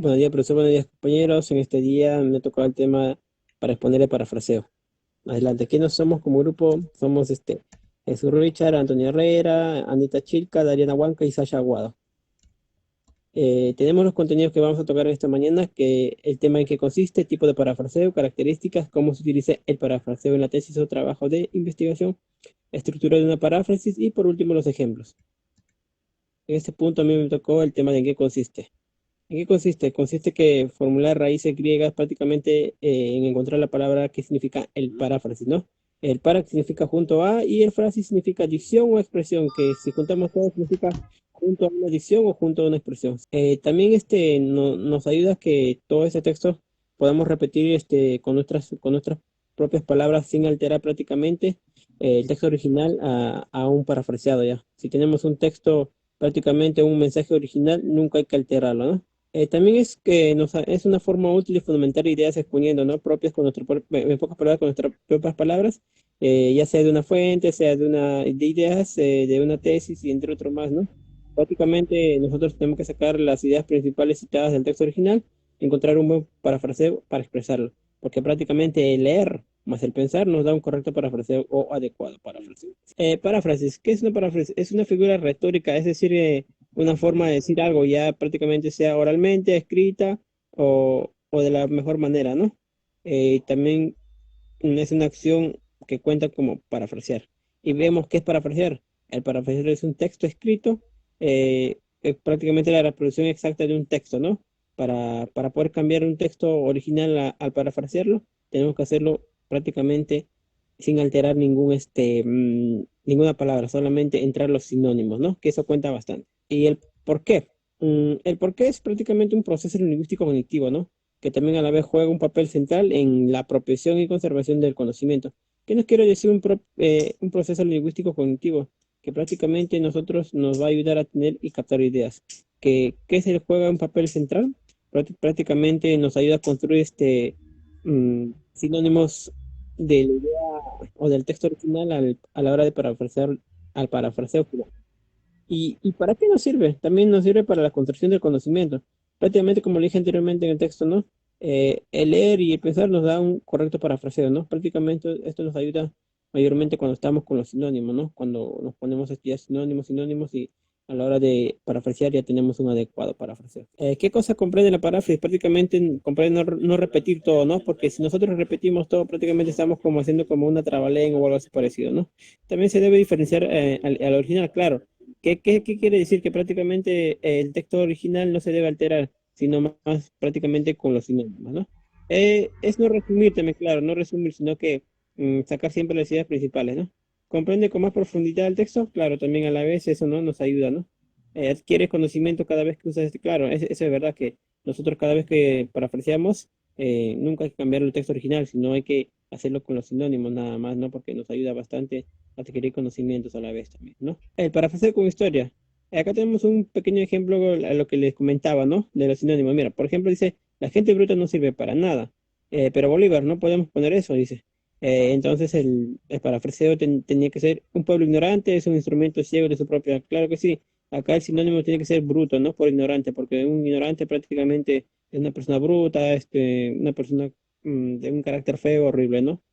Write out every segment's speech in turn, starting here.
Buenos días, profesor. Buenos días, compañeros. En este día me ha tocado el tema para exponer el parafraseo. Adelante. ¿Quiénes somos como grupo? Somos Jesús Richard, Antonio Herrera, Anita Chilca, Dariana Huanca y Sasha Aguado. Tenemos los contenidos que vamos a tocar esta mañana, que el tema en qué consiste, tipo de parafraseo, características, cómo se utiliza el parafraseo en la tesis o trabajo de investigación, estructura de una paráfrasis y por último los ejemplos. En este punto a mí me tocó el tema de en qué consiste. ¿En qué consiste? Consiste que formular raíces griegas prácticamente en encontrar la palabra que significa el paráfrasis, ¿no? El para significa junto a y el frasis significa dicción o expresión, que si juntamos todo significa junto a una dicción o junto a una expresión. También nos ayuda a que todo este texto podamos repetir con nuestras propias palabras sin alterar prácticamente el texto original a un parafraseado ya. Si tenemos un texto prácticamente un mensaje original, nunca hay que alterarlo, ¿no? También es que es una forma útil de fundamentar ideas exponiendo, ¿no? Propias con en pocas palabras, con nuestras propias palabras, ya sea de una fuente, sea de ideas, de una tesis y entre otros más, ¿no? Prácticamente nosotros tenemos que sacar las ideas principales citadas del texto original, encontrar un buen parafraseo para expresarlo, porque prácticamente el leer más el pensar nos da un correcto parafraseo o adecuado parafraseo. Paráfrasis, ¿qué es una paráfrasis? Es una figura retórica, es decir, una forma de decir algo ya prácticamente sea oralmente, escrita o de la mejor manera, ¿no? También es una acción que cuenta como parafrasear. Y vemos qué es parafrasear. El parafrasear es un texto escrito, es prácticamente la reproducción exacta de un texto, ¿no? Para poder cambiar un texto original al parafrasearlo, tenemos que hacerlo prácticamente sin alterar ninguna palabra, solamente entrar los sinónimos, ¿no? Que eso cuenta bastante. ¿Y el por qué? El por qué es prácticamente un proceso lingüístico cognitivo, ¿no? Que también a la vez juega un papel central en la apropiación y conservación del conocimiento. ¿Qué nos quiere decir un proceso lingüístico cognitivo? Que prácticamente nosotros nos va a ayudar a tener y captar ideas. ¿Qué se juega un papel central? Prácticamente nos ayuda a construir sinónimos de la idea o del texto original a la hora de parafrasear al parafraseo final. ¿Y para qué nos sirve? También nos sirve para la construcción del conocimiento. Prácticamente, como le dije anteriormente en el texto, ¿no? El leer y el pensar nos da un correcto parafraseo, ¿no? Prácticamente esto nos ayuda mayormente cuando estamos con los sinónimos, ¿no? Cuando nos ponemos a estudiar sinónimos y a la hora de parafrasear ya tenemos un adecuado parafraseo. ¿Qué cosa comprende la paráfrasis? Prácticamente comprende no repetir todo, ¿no? Porque si nosotros repetimos todo, prácticamente estamos como haciendo como una trabalengua o algo así parecido, ¿no? También se debe diferenciar al original, claro. ¿Qué quiere decir? Que prácticamente el texto original no se debe alterar, sino más prácticamente con los sinónimos, ¿no? Es no resumir también, claro, no resumir, sino que sacar siempre las ideas principales, ¿no? ¿Comprende con más profundidad el texto? Claro, también a la vez eso no nos ayuda, ¿no? Adquieres conocimiento cada vez que usas claro, eso es verdad que nosotros cada vez que parafraseamos, nunca hay que cambiar el texto original, sino hay que hacerlo con los sinónimos nada más, ¿no? Porque nos ayuda bastante a adquirir conocimientos a la vez también, ¿no? El parafraseo con historia. Acá tenemos un pequeño ejemplo a lo que les comentaba, ¿no? De los sinónimos. Mira, por ejemplo, dice, la gente bruta no sirve para nada. Pero Bolívar, no podemos poner eso, dice. Entonces el parafraseo tenía que ser un pueblo ignorante, es un instrumento ciego de su propia. Claro que sí. Acá el sinónimo tiene que ser bruto, no por ignorante, porque un ignorante prácticamente es una persona bruta, una persona de un carácter feo, horrible, ¿no?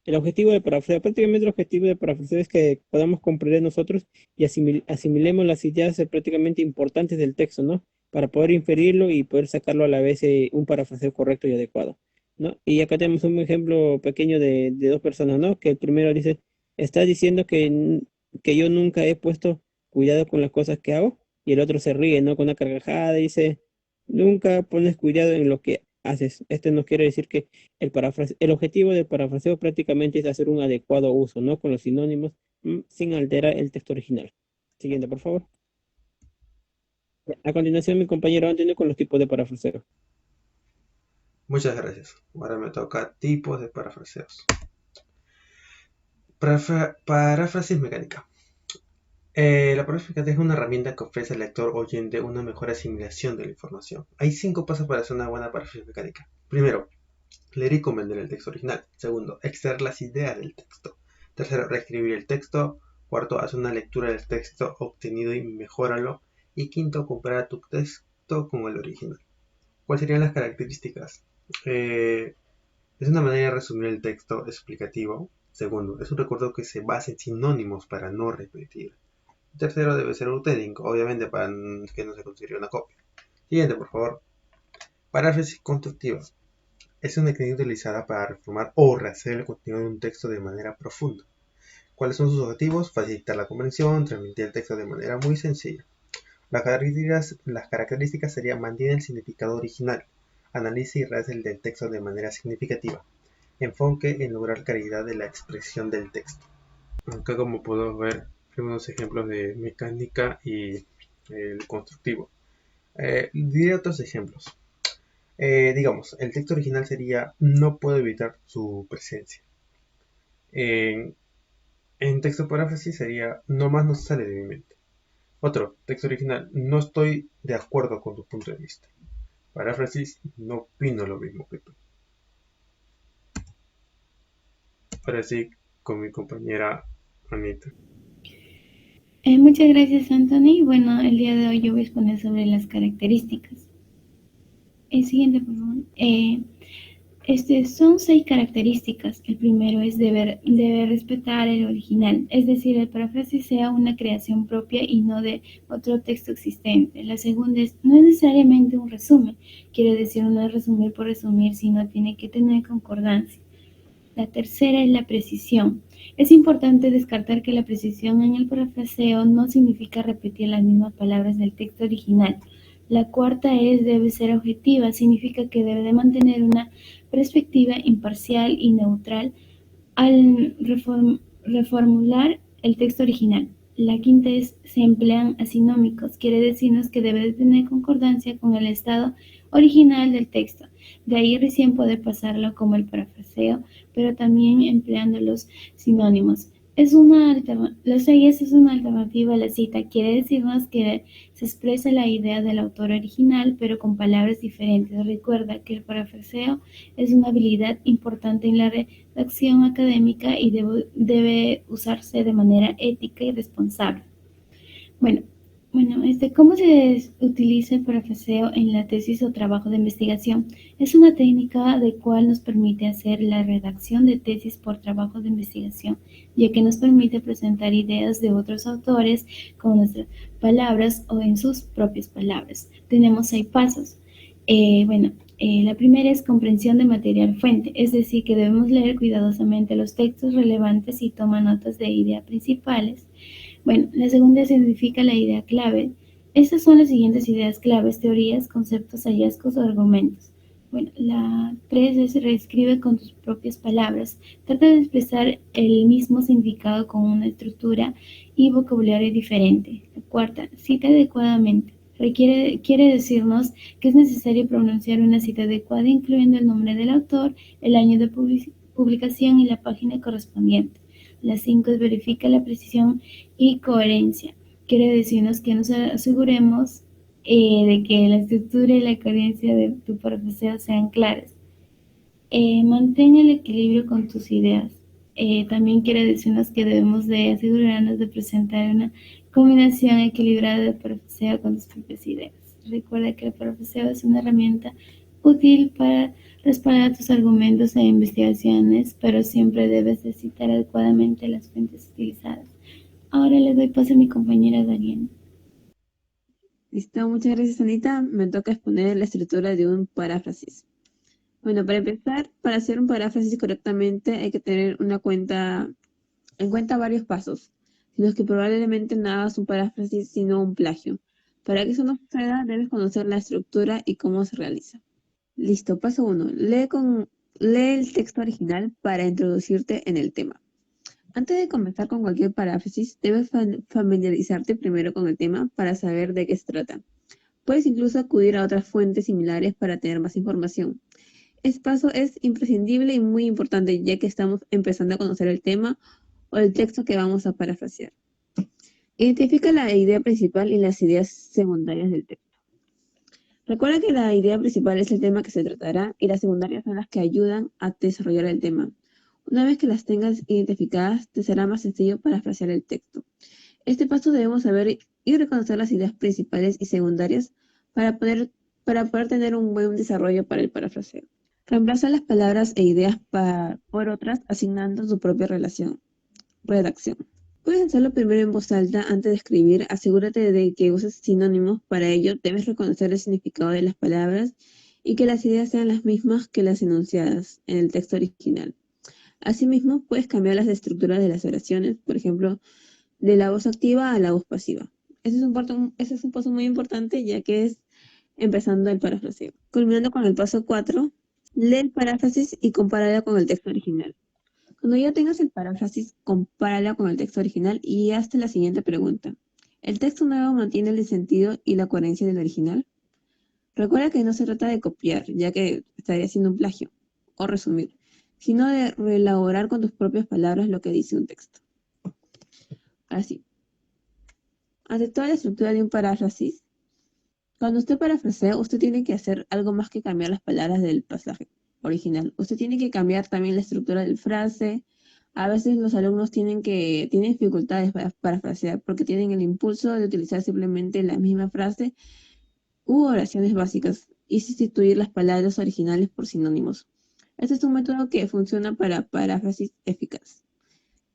El objetivo de parafraseo, prácticamente el objetivo de parafraseo es que podamos comprender nosotros y asimilemos las ideas prácticamente importantes del texto, ¿no? Para poder inferirlo y poder sacarlo a la vez un parafraseo correcto y adecuado, ¿no? Y acá tenemos un ejemplo pequeño de dos personas, ¿no? Que el primero dice, está diciendo que yo nunca he puesto cuidado con las cosas que hago, y el otro se ríe, ¿no? Con una carcajada, dice, nunca pones cuidado en lo que haces. Esto no quiere decir que el objetivo del parafraseo prácticamente es hacer un adecuado uso, ¿no? Con los sinónimos, sin alterar el texto original. Siguiente, por favor. A continuación, mi compañero Antonio con los tipos de parafraseo. Muchas gracias. Ahora me toca tipos de parafraseos. Paráfrasis mecánica. La paráfrasis mecánica es una herramienta que ofrece al lector oyente una mejor asimilación de la información. Hay 5 pasos para hacer una buena paráfrasis mecánica. Primero, leer y comprender el texto original. Segundo, extraer las ideas del texto. Tercero, reescribir el texto. Cuarto, hacer una lectura del texto obtenido y mejóralo. Y quinto, comparar tu texto con el original. ¿Cuáles serían las características? Es una manera de resumir el texto explicativo. Segundo, es un recurso que se basa en sinónimos para no repetir. Tercero, debe ser auténtico, obviamente para que no se considere una copia. Siguiente, por favor. Paráfrasis constructiva. Es una técnica utilizada para reformar o rehacer el contenido de un texto de manera profunda. ¿Cuáles son sus objetivos? Facilitar la comprensión, transmitir el texto de manera muy sencilla. Las características serían: mantiene el significado original, analiza y rehace el del texto de manera significativa, enfoque en lograr claridad de la expresión del texto. Acá, como podemos ver, unos ejemplos de mecánica y el constructivo. Diré otros ejemplos. Digamos, el texto original sería: no puedo evitar su presencia. En texto paráfrasis sería: no más no sale de mi mente. Otro, texto original: no estoy de acuerdo con tu punto de vista. Paráfrasis: no opino lo mismo que tú. Ahora sí, con mi compañera Anita. Muchas gracias, Anthony. Bueno, el día de hoy yo voy a exponer sobre las características. El siguiente, por favor. Son 6 características. El primero es debe respetar el original, es decir, el paráfrasis sea una creación propia y no de otro texto existente. La segunda es: no es necesariamente un resumen, quiere decir no es resumir por resumir, sino tiene que tener concordancia. La tercera es la precisión. Es importante descartar que la precisión en el parafraseo no significa repetir las mismas palabras del texto original. La cuarta es: debe ser objetiva, significa que debe de mantener una perspectiva imparcial y neutral al reformular el texto original. La quinta es: se emplean asinómicos, quiere decirnos que debe de tener concordancia con el estado original del texto. De ahí recién poder pasarlo como el parafraseo, pero también empleando los sinónimos. La 6 es una alternativa a la cita, quiere decirnos que se expresa la idea del autor original, pero con palabras diferentes. Recuerda que el parafraseo es una habilidad importante en la redacción académica y debe usarse de manera ética y responsable. Bueno, ¿cómo se utiliza el parafraseo en la tesis o trabajo de investigación? Es una técnica de cual nos permite hacer la redacción de tesis por trabajo de investigación, ya que nos permite presentar ideas de otros autores con nuestras palabras o en sus propias palabras. Tenemos 6 pasos. La primera es comprensión de material fuente, es decir, que debemos leer cuidadosamente los textos relevantes y tomar notas de ideas principales. La segunda se identifica la idea clave. Estas son las siguientes ideas claves: teorías, conceptos, hallazgos o argumentos. La 3 es: reescribe con tus propias palabras. Trata de expresar el mismo significado con una estructura y vocabulario diferente. La cuarta, cita adecuadamente. Quiere decirnos que es necesario pronunciar una cita adecuada, incluyendo el nombre del autor, el año de publicación y la página correspondiente. La 5 es: verifica la precisión y coherencia. Quiere decirnos que nos aseguremos de que la estructura y la coherencia de tu parafraseo sean claras. Mantén el equilibrio con tus ideas. También quiere decirnos que debemos de asegurarnos de presentar una combinación equilibrada de parafraseo con tus propias ideas. Recuerda que el parafraseo es una herramienta útil para respaldar tus argumentos e investigaciones, pero siempre debes de citar adecuadamente las fuentes utilizadas. Ahora le doy paso a mi compañera Dariana. Listo, muchas gracias, Anita. Me toca exponer la estructura de un paráfrasis. Bueno, para empezar, para hacer un paráfrasis correctamente hay que tener en cuenta varios pasos, en los que probablemente no hagas un paráfrasis sino un plagio. Para que eso no suceda, debes conocer la estructura y cómo se realiza. Listo, paso 1. Lee el texto original para introducirte en el tema. Antes de comenzar con cualquier paráfrasis, debes familiarizarte primero con el tema para saber de qué se trata. Puedes incluso acudir a otras fuentes similares para tener más información. Este paso es imprescindible y muy importante, ya que estamos empezando a conocer el tema o el texto que vamos a parafrasear. Identifica la idea principal y las ideas secundarias del texto. Recuerda que la idea principal es el tema que se tratará y las secundarias son las que ayudan a desarrollar el tema. Una vez que las tengas identificadas, te será más sencillo parafrasear el texto. Este paso debemos saber y reconocer las ideas principales y secundarias para poder para poder tener un buen desarrollo para el parafraseo. Reemplaza las palabras e ideas por otras, asignando su propia redacción. Puedes hacerlo primero en voz alta antes de escribir. Asegúrate de que uses sinónimos. Para ello, debes reconocer el significado de las palabras y que las ideas sean las mismas que las enunciadas en el texto original. Asimismo, puedes cambiar las estructuras de las oraciones, por ejemplo, de la voz activa a la voz pasiva. Ese es un paso muy importante, ya que es empezando el parafraseo. Culminando con el paso 4, lee el paráfrasis y compárala con el texto original. Cuando ya tengas el paráfrasis, compárala con el texto original y hazte la siguiente pregunta. ¿El texto nuevo mantiene el sentido y la coherencia del original? Recuerda que no se trata de copiar, ya que estaría haciendo un plagio, o resumir, sino de reelaborar con tus propias palabras lo que dice un texto. Así. Ante toda la estructura de un paráfrasis, cuando usted parafrasea, usted tiene que hacer algo más que cambiar las palabras del pasaje original. Usted tiene que cambiar también la estructura del frase. A veces los alumnos tienen dificultades para parafrasear porque tienen el impulso de utilizar simplemente la misma frase u oraciones básicas y sustituir las palabras originales por sinónimos. Este es un método que funciona para paráfrasis eficaz.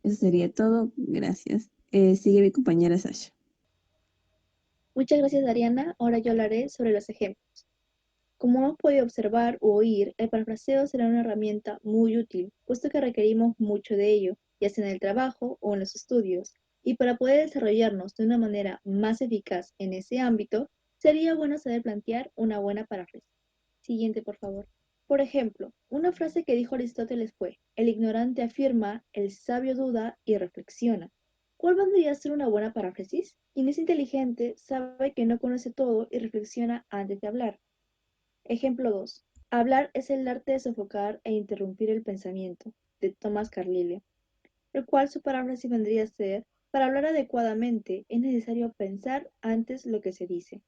Eso sería todo. Gracias. Sigue mi compañera Sasha. Muchas gracias, Ariana. Ahora yo hablaré sobre los ejemplos. Como hemos podido observar u oír, el parafraseo será una herramienta muy útil, puesto que requerimos mucho de ello, ya sea en el trabajo o en los estudios, y para poder desarrollarnos de una manera más eficaz en ese ámbito, sería bueno saber plantear una buena paráfrasis. Siguiente, por favor. Por ejemplo, una frase que dijo Aristóteles fue: el ignorante afirma, el sabio duda y reflexiona. ¿Cuál vendría a ser una buena paráfrasis? Quien es inteligente sabe que no conoce todo y reflexiona antes de hablar. Ejemplo 2. Hablar es el arte de sofocar e interrumpir el pensamiento, de Thomas Carlyle, el cual su paráfrasis vendría a ser: para hablar adecuadamente es necesario pensar antes lo que se dice.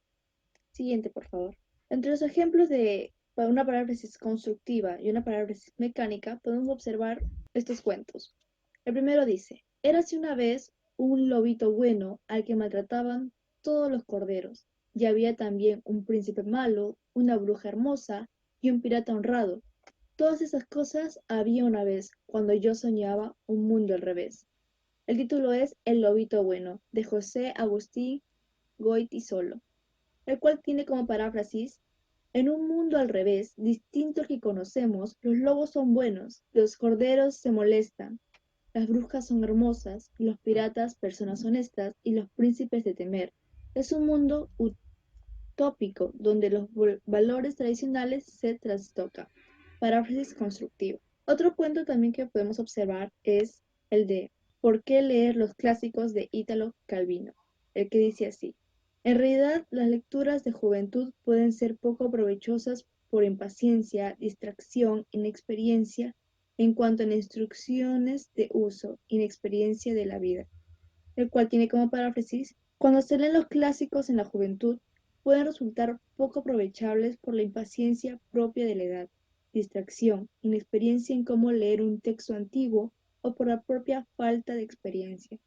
Siguiente, por favor. Entre los ejemplos de una paráfrasis constructiva y una paráfrasis mecánica podemos observar estos cuentos. El primero dice: érase una vez un lobito bueno al que maltrataban todos los corderos, y había también un príncipe malo, una bruja hermosa y un pirata honrado. Todas esas cosas había una vez, cuando yo soñaba un mundo al revés. El título es El lobito bueno, de José Agustín Goytisolo, el cual tiene como paráfrasis: en un mundo al revés, distinto al que conocemos, los lobos son buenos, los corderos se molestan, las brujas son hermosas, los piratas personas honestas y los príncipes de temer. Es un mundo utópico donde los valores tradicionales se trastocan. Paráfrasis constructiva. Otro cuento también que podemos observar es el de ¿Por qué leer los clásicos de Italo Calvino? El que dice así: en realidad, las lecturas de juventud pueden ser poco provechosas por impaciencia, distracción, inexperiencia en cuanto a instrucciones de uso, inexperiencia de la vida, el cual tiene como paráfrasis: cuando se leen los clásicos en la juventud, pueden resultar poco aprovechables por la impaciencia propia de la edad, distracción, inexperiencia en cómo leer un texto antiguo o por la propia falta de experiencia.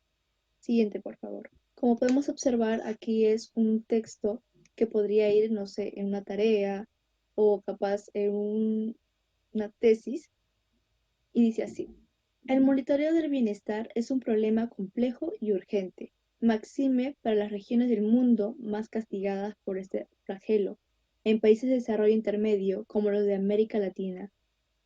Siguiente, por favor. Como podemos observar, aquí es un texto que podría ir, no sé, en una tarea o capaz en una tesis, y dice así: el monitoreo del bienestar es un problema complejo y urgente, máxime para las regiones del mundo más castigadas por este flagelo, en países de desarrollo intermedio como los de América Latina.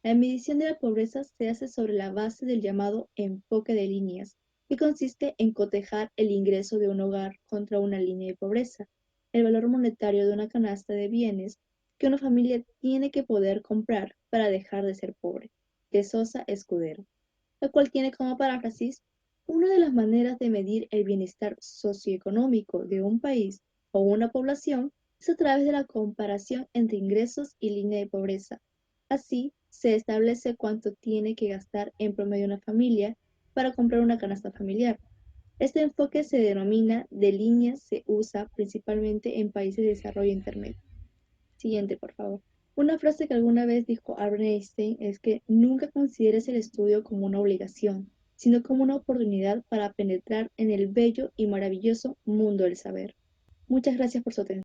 La medición de la pobreza se hace sobre la base del llamado enfoque de líneas, que consiste en cotejar el ingreso de un hogar contra una línea de pobreza, el valor monetario de una canasta de bienes que una familia tiene que poder comprar para dejar de ser pobre, de Sosa Escudero, la cual tiene como paráfrasis: una de las maneras de medir el bienestar socioeconómico de un país o una población es a través de la comparación entre ingresos y línea de pobreza. Así, se establece cuánto tiene que gastar en promedio una familia para comprar una canasta familiar. Este enfoque se denomina de línea, se usa principalmente en países de desarrollo intermedio. Siguiente, por favor. Una frase que alguna vez dijo Albert Einstein es que nunca consideres el estudio como una obligación, sino como una oportunidad para penetrar en el bello y maravilloso mundo del saber. Muchas gracias por su atención.